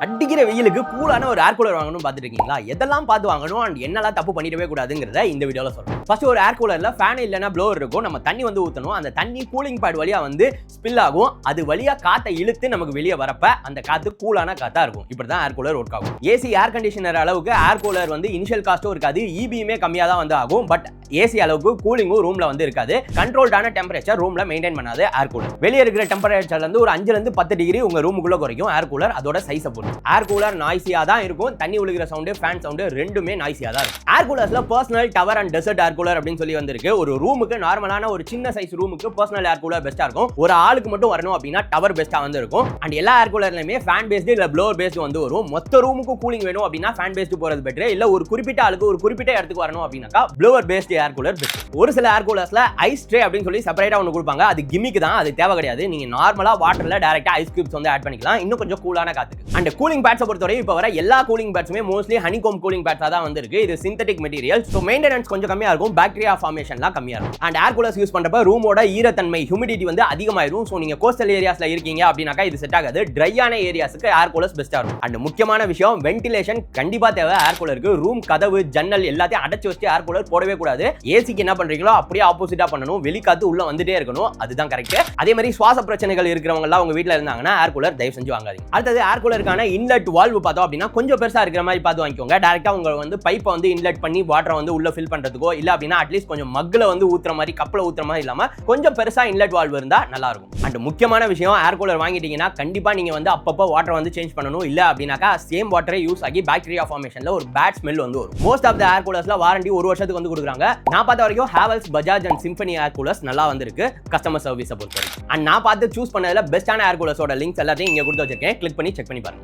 அடிக்கிற வெயிலுக்கு கூலான ஒரு ஏர் கூலர் வாங்கணும் பார்த்துட்டு இருக்கீங்களா? எதெல்லாம் பார்த்து வாங்கணும் அண்ட் என்னெல்லாம் தப்பு பண்ணிடவே கூடாதுங்கிறத இந்த வீடியோல சொல்றேன். ஃபர்ஸ்ட் ஒரு ஏர் கூலர்ல ஃபேன் இல்லைன்னா ப்ளோவர் இருக்கும். நம்ம தண்ணி வந்து ஊற்றணும். அந்த தண்ணி கூலிங் பேட் வழியா வந்து ஸ்பில் ஆகும். அது வழியா காத்தை இழுத்து நமக்கு வெளியே வரப்ப அந்த காத்து கூலான காத்தா இருக்கும். இப்படிதான் ஏர் கூலர் ஒர்க் ஆகும். ஏசி ஏர் கண்டிஷனர் அளவுக்கு ஏர் கூலர் வந்து இனிஷியல் காஸ்ட்டும் இருக்காது, இபியுமே கம்மியாக தான் வந்து ஆகும். பட் ஏசி அளவுக்கு கூலிங்கும் ரூம்ல வந்து இருக்காது. கண்ட்ரோல்டான டெம்பரேச்சர் ரூம்ல மெயின்டைன் பண்ணாது ஏர் கூலர். வெளியே இருக்கிற டெம்பரேச்சர்ல இருந்து ஒரு 5 to 10 டிகிரி உங்க ரூமுக்குள்ள குறைக்கும் ஏர் கூலர். அதோட சைஸை பொறுத்து ஏர் கூலர் நாய்ஸியா தான் இருக்கும். தண்ணி ஒழுகிற சவுண்ட், ஃபேன் சவுண்ட் ரெண்டுமே நாய்ஸியா தான் இருக்கும். ஏர் கூலர்ஸ்ல personal, tower and desert air cooler அப்படின்னு சொல்லி வந்திருக்கு. ஒரு ரூமுக்கு நார்மலான ஒரு சின்ன சைஸ் ரூமுக்கு பர்சனல் ஏர் கூலர் பெஸ்டா இருக்கும். ஒரு ஆளுக்கு மட்டும் வரணும் அப்படின்னா டவர் பெஸ்டா வந்து இருக்கும். அண்ட் எல்லா ஏர் கூலர்லயுமே ஃபேன் பேஸ்டு இல்ல ப்ளோவர் பேஸ்டு வந்து வரும். மொத்த ரூமுக்கு கூலிங் வேணும் அப்படின்னா ஃபேன் பேஸ்டு போறது பெட்டர். இல்ல ஒரு குறிப்பிட்ட ஆளுக்கு ஒரு குறிப்பிட்ட இடத்துக்கு வரணும் அப்படின்னாக்கா blower based air cooler best. ஒரு சில ஏர் கூலர்ஸ்ல ஐஸ் ட்ரே அப்படின்னு சொல்லி செப்பரேட்டா ஒன்னு கொடுப்பாங்க. அது கிமிக் தான், அது தேவை கிடையாது. நீங்க நார்மலா வாட்டர்ல டைரக்டா ஐஸ் கியூப்ஸ் வந்து ஆட் பண்ணிக்கலாம். இன்னும் கொஞ்சம் கூலான காத்துக்கு. அண்ட் கூலிங் பேட்ஸ் பொறுத்தவரை இப்போ வர எல்லா கூலிங் பேட்ஸுமே மோஸ்ட்லி ஹனிகோம் கூலிங் பேட்ஸா தான் வந்திருக்கு. இது சிந்தட்டிக் மெட்டீரியல், சோ மெயின்டெனன்ஸ் கொஞ்சம் கம்மியா இருக்கும். பாக்டீரியா ஃபார்மேஷன்லாம் கம்மியா இருக்கும். அண்ட் ஏர் கூலர்ஸ் யூஸ் பண்றப்ப ரூமோட ஈரத்தன்மை, ஹியூமிடிட்டி வந்து அதிகமாயிரும். சோ நீங்க கோஸ்டல் ஏரியாஸ்ல இருக்கீங்க அப்படின்னாக்கா இது செட் ஆகாது. ட்ரையான ஏரியாஸ்க்கு ஏர் கூலர்ஸ் பெஸ்டா இருக்கும். அண்ட் முக்கியமான விஷயம், வென்டிலேஷன் கண்டிப்பா தேவை ஏர் கூலருக்கு. ரூம் கதவு, ஜன்னல் எல்லாத்தையும் அடைச்சு வச்சு ஏர் கூலர் போடவே கூடாது. ஏசிக்கு என்ன பண்றீங்களோ அப்படியே ஆப்போசிட்டா பண்ணணும். வெளிக்காத்து உள்ள வந்துட்டே இருக்கணும், அதுதான் கரெக்ட். அதே மாதிரி சுவாச பிரச்சனைகள் இருக்கிறவங்க எல்லாம் உங்க வீட்ல இருந்தாங்கன்னா ஏர் கூலர் தயவு செஞ்சு வாங்காதீங்க. அடுத்தது ஏர் கூலருக்கான இன்லெட் வால்வு பார்த்தோம் அப்படின்னா கொஞ்சம் பெருசா இருக்கிற மாதிரி பார்த்து வாங்கிக்கோங்க. டைரக்டா உங்க வந்து பைப்பை வந்து இன்லெட் பண்ணி வாட்டரை வந்து உள்ள ஃபில் பண்றதுக்கோ இல்ல அப்படின்னா அட்லீஸ்ட் கொஞ்சம் மக்ல வந்து ஊத்துற மாதிரி, கப்பல ஊத்துற மாதிரி இல்லாம கொஞ்சம் பெருசா இன்லெட் வால்வு இருந்தா நல்லா இருக்கும். அண்ட் முக்கியமான விஷயம், ஏர் கூலர் வாங்கிட்டீங்கன்னா கண்டிப்பா நீங்க வந்து அப்பப்போ வாட்டர் வந்து சேஞ்ச் பண்ணணும். இல்ல அப்படின்னாக்கா சேம் வாட்டரே யூஸ் ஆகி பாக்டீரியா ஃபார்மேஷன்ல ஒரு பேட் ஸ்மெல் வந்து வரும். மோஸ்ட் ஆஃப் த ஏர் கூலர்ஸ்ல வாரண்டி 1 வருஷத்துக்கு வந்து கொடுக்குறாங்க. நான் பார்த்த வரைக்கும் Havells, Bajaj and Symphony air coolers நல்லா வந்திருக்கு கஸ்டமர் சர்வீஸை பொறுத்தவரைக்கும். அண்ட் நான் பார்த்து சூஸ் பண்ணதுல பெஸ்டான ஏர் கூலர்ஸோட லிங்க்ஸ் எல்லாத்தையும் இங்க கொடுத்து வச்சிருக்கேன். கிளிக் பண்ணி செக் பண்ணி பாருங்க.